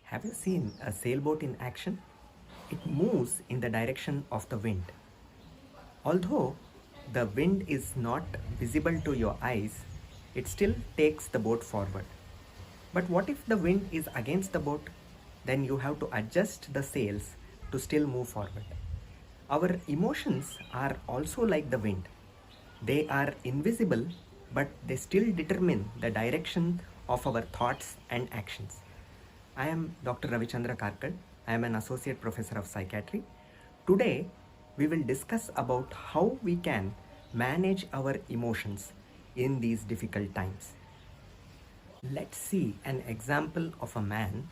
Have you seen a sailboat in action? It moves in the direction of the wind. Although the wind is not visible to your eyes, it still takes the boat forward. But what if the wind is against the boat? Then you have to adjust the sails to still move forward. Our emotions are also like the wind. They are invisible, but they still determine the direction of our thoughts and actions. I am Dr Ravichandra S Karkal. I am an associate professor of psychiatry. Today, we will discuss about how we can manage our emotions in these difficult times. Let's see an example of a man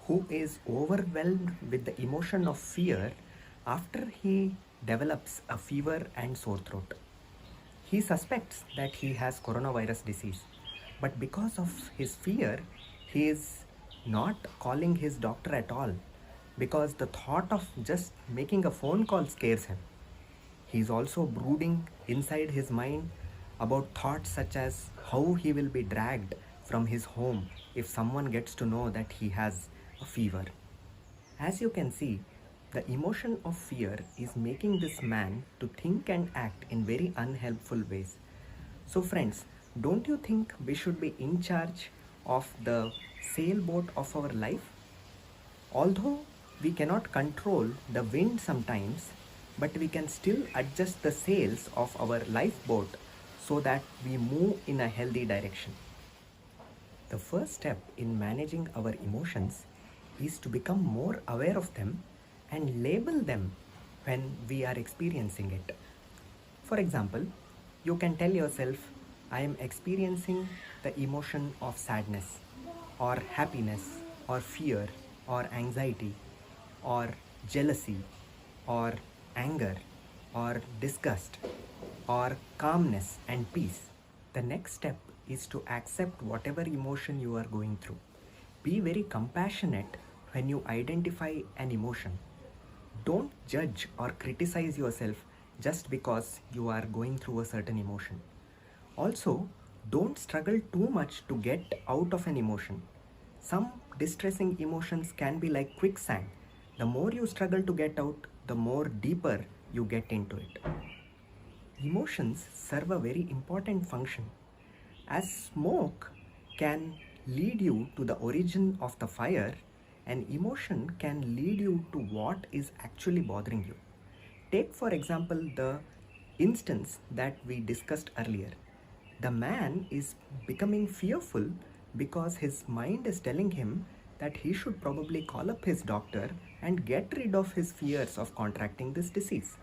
who is overwhelmed with the emotion of fear after he develops a fever and sore throat. He suspects that he has coronavirus disease, but because of his fear, he is not calling his doctor at all because the thought of just making a phone call scares him. He is also brooding inside his mind about thoughts such as how he will be dragged from his home if someone gets to know that he has a fever. As you can see, the emotion of fear is making this man to think and act in very unhelpful ways. So friends, don't you think we should be in charge of the sailboat of our life? Although we cannot control the wind sometimes, but we can still adjust the sails of our lifeboat so that we move in a healthy direction. The first step in managing our emotions is to become more aware of them and label them when we are experiencing it. For example, you can tell yourself, I am experiencing the emotion of sadness, or happiness, or fear, or anxiety, or jealousy, or anger, or disgust, or calmness and peace. The next step is to accept whatever emotion you are going through. Be very compassionate when you identify an emotion. Don't judge or criticize yourself just because you are going through a certain emotion. Also, don't struggle too much to get out of an emotion. Some distressing emotions can be like quicksand. The more you struggle to get out, the more deeper you get into it. Emotions serve a very important function. As smoke can lead you to the origin of the fire, an emotion can lead you to what is actually bothering you. Take for example the instance that we discussed earlier. The man is becoming fearful because his mind is telling him that he should probably call up his doctor and get rid of his fears of contracting this disease.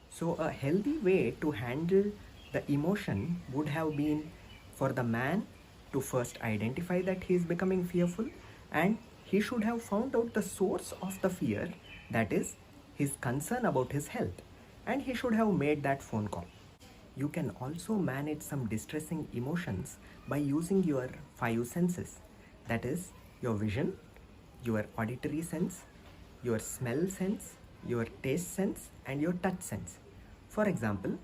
So a healthy way to handle the emotion would have been for the man to first identify that he is becoming fearful, and he should have found out the source of the fear, that is his concern about his health, and he should have made that phone call. You can also manage some distressing emotions by using your 5 senses, that is your vision, your auditory sense, your smell sense, your taste sense, and your touch sense. For example,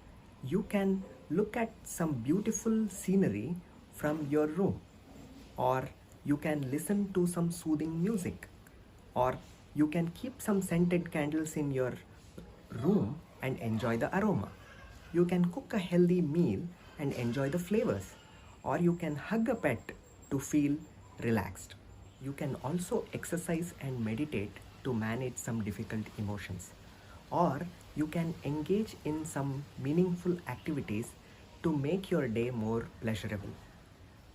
you can look at some beautiful scenery from your room, or you can listen to some soothing music, or you can keep some scented candles in your room and enjoy the aroma. You can cook a healthy meal and enjoy the flavors, or you can hug a pet to feel relaxed. You can also exercise and meditate to manage some difficult emotions, or you can engage in some meaningful activities to make your day more pleasurable.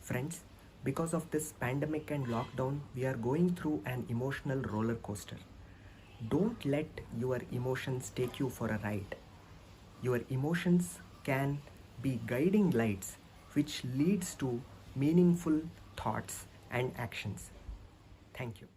Friends, because of this pandemic and lockdown, we are going through an emotional roller coaster. Don't let your emotions take you for a ride. Your emotions can be guiding lights which leads to meaningful thoughts and actions. Thank you.